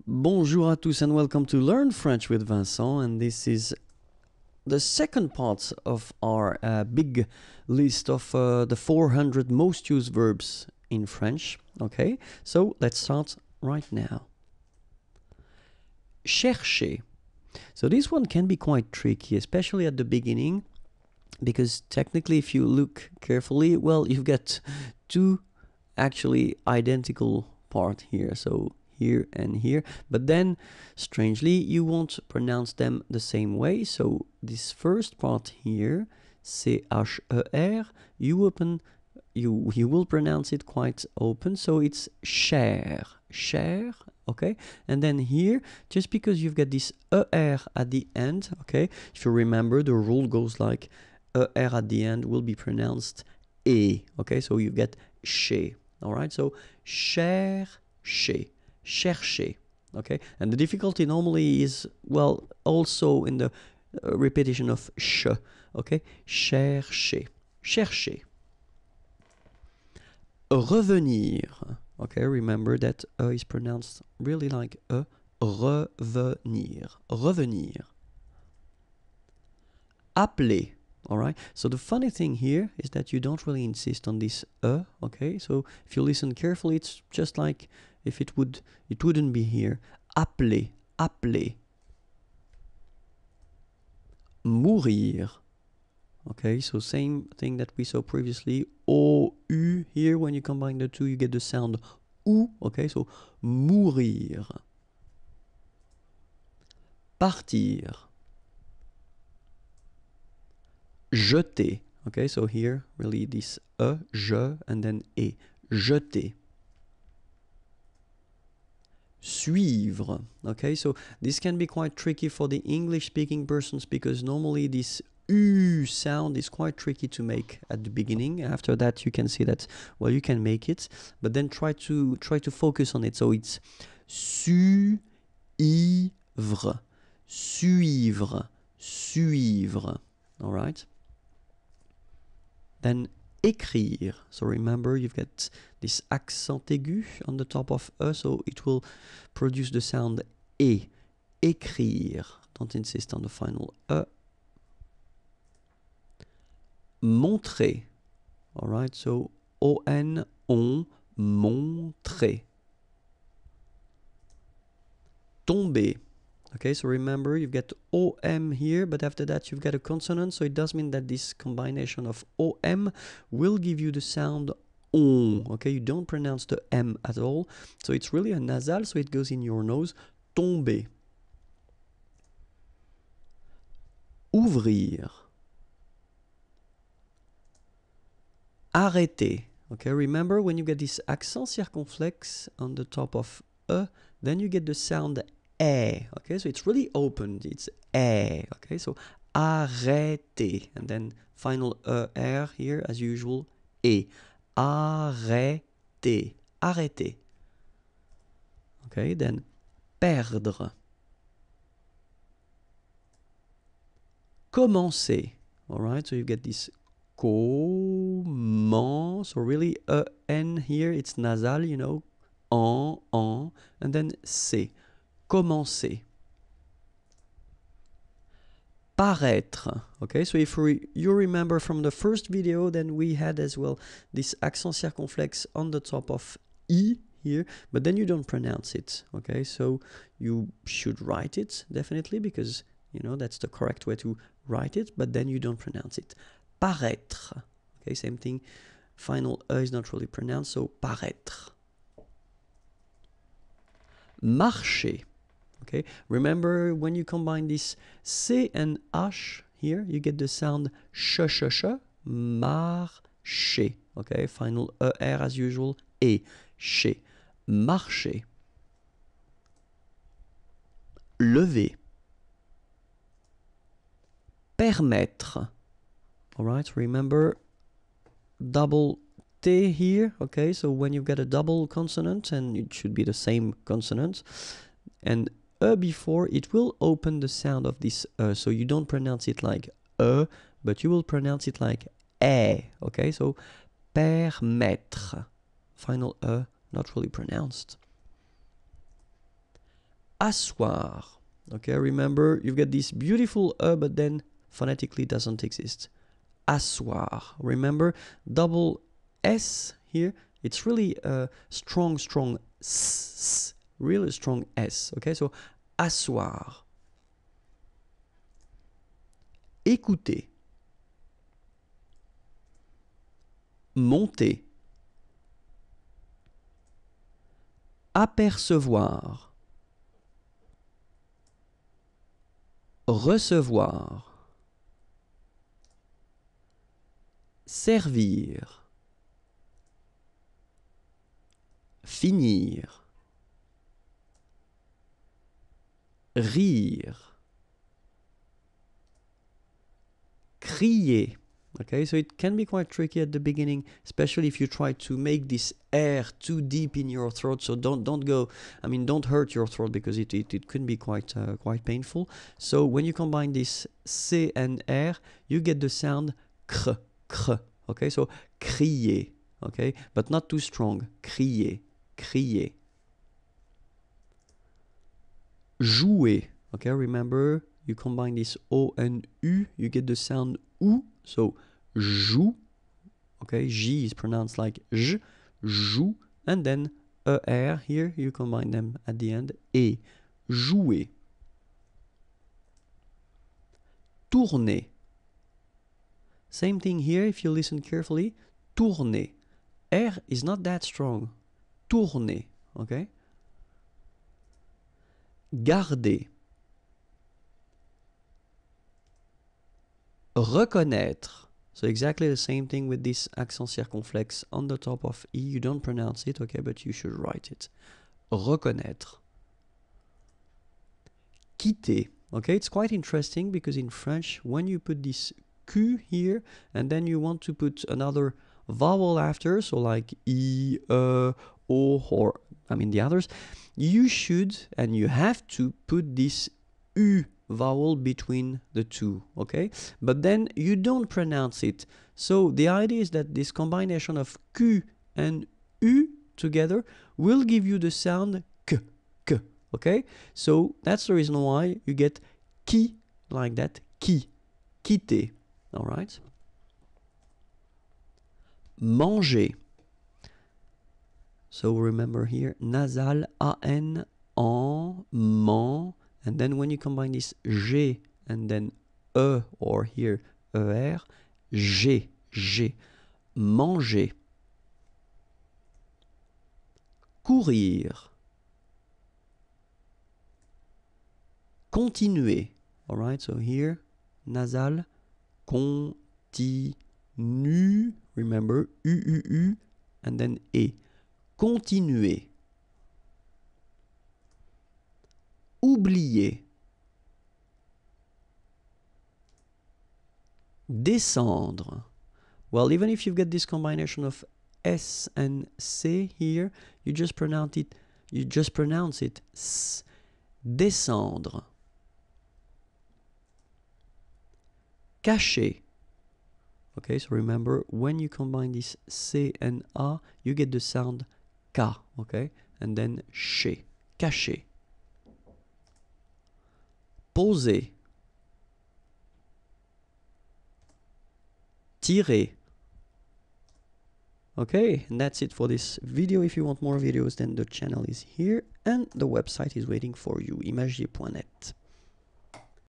Bonjour à tous and welcome to Learn French with Vincent, and this is the second part of our big list of the 400 most used verbs in French. Okay, so let's start right now. Chercher. So this one can be quite tricky, especially at the beginning, because technically if you look carefully, well, you've got two actually identical parts here. So here and here, but then strangely you won't pronounce them the same way. So this first part here, C-H-E-R, you will pronounce it quite open, so it's cher, okay? And then here, just because you've got this ER at the end, okay, if you remember, the rule goes like ER at the end will be pronounced E, okay? So you get chez, all right? So chercher, chercher, okay? And the difficulty normally is, well, also in the repetition of sh, okay? Chercher, chercher. Revenir, okay? Remember that is pronounced really like a. Revenir, revenir. Appeler, all right? So the funny thing here is that you don't really insist on this okay? So if you listen carefully, it's just like if it wouldn't be here. Appeler, appeler. Mourir. Okay, so same thing that we saw previously. O-U here, when you combine the two, you get the sound OU. Okay, so mourir. Partir. Jeter. Okay, so here, really this je, and then et. Jeter. Suivre. Okay, so this can be quite tricky for the English-speaking persons because normally this U sound is quite tricky to make at the beginning. After that, you can see that, well, you can make it, but then try to focus on it. So it's suivre, suivre, suivre. All right. Then écrire. So remember, you've got this accent aigu on the top of E, so it will produce the sound E. Écrire. Don't insist on the final E. Montrer. All right, so O-N, on, montrer. Tomber. Okay, so remember, you've got OM here, but after that you've got a consonant, so it does mean that this combination of OM will give you the sound on. Okay, you don't pronounce the M at all, so it's really a nasal, so it goes in your nose. Tomber. Ouvrir. Arrêter. Okay, remember when you get this accent circonflexe on the top of E, then you get the sound E. Okay, so it's really open. It's E. Okay, so arrêter. And then final R here, as usual, E. Arrêter. Arrêter. Okay, then perdre. Commencer. All right, so you get this comment. So really N here, it's nasal, you know, en, and then C. Commencer. Paraître. Okay, so if you remember from the first video, then we had as well this accent circonflexe on the top of I here, but then you don't pronounce it. Okay, so you should write it definitely because, you know, that's the correct way to write it, but then you don't pronounce it. Paraître. Okay, same thing. Final E is not really pronounced, so paraître. Marcher. Okay, remember when you combine this C and H here, you get the sound sh, marcher. Okay, final ER as usual, E, chez. Marcher. Lever. Permettre. All right, remember double T here. Okay, so when you've got a double consonant, and it should be the same consonant, and before, it will open the sound of this so you don't pronounce it like but you will pronounce it like okay, so permettre, final not really pronounced. asseoir. Okay, remember, you've got this beautiful but then phonetically doesn't exist. Asseoir. Remember, double S here, it's really a strong S, really strong S. Okay, so asseoir. Écouter. Monter. Apercevoir. Recevoir. Servir. Finir. Rire. Crier. Okay, so it can be quite tricky at the beginning, especially if you try to make this air too deep in your throat. So don't go, I mean, don't hurt your throat, because it can be quite painful. So when you combine this C and R, you get the sound cr, cr. Okay, so crier. Okay, but not too strong. Crier, crier. Jouer. Okay, remember, you combine this O and U, you get the sound OU. So joue. Okay, J is pronounced like J. Joue. And then ER here, you combine them at the end. Et. Jouer. Tourner. Same thing here if you listen carefully. Tourner. R is not that strong. Tourner. Okay? Garder. Reconnaître. So exactly the same thing with this accent circonflexe on the top of E. You don't pronounce it, okay, but you should write it. Reconnaître. Quitter. Okay, it's quite interesting because in French, when you put this Q here and then you want to put another vowel after, so like E, O, or I mean the others, you should and you have to put this U vowel between the two, okay? But then you don't pronounce it. So the idea is that this combination of Q and U together will give you the sound K, K, okay? So that's the reason why you get qui like that, qui, quitter, all right? Manger. So remember here, nasal, A-N, en, man, and then when you combine this G and then E, or here ER, G, G. Manger. Courir. Continuer. Alright, so here, nasal, continue. Remember, U, and then E. Continuer. Oublier. Descendre. Well, even if you've got this combination of S and C here, you just pronounce it S. Descendre. Cacher. Okay, so remember, when you combine this C and A, you get the sound K, okay? And then che. Cacher. Poser. Tirer. Okay, and that's it for this video. If you want more videos, then the channel is here and the website is waiting for you, imagier.net.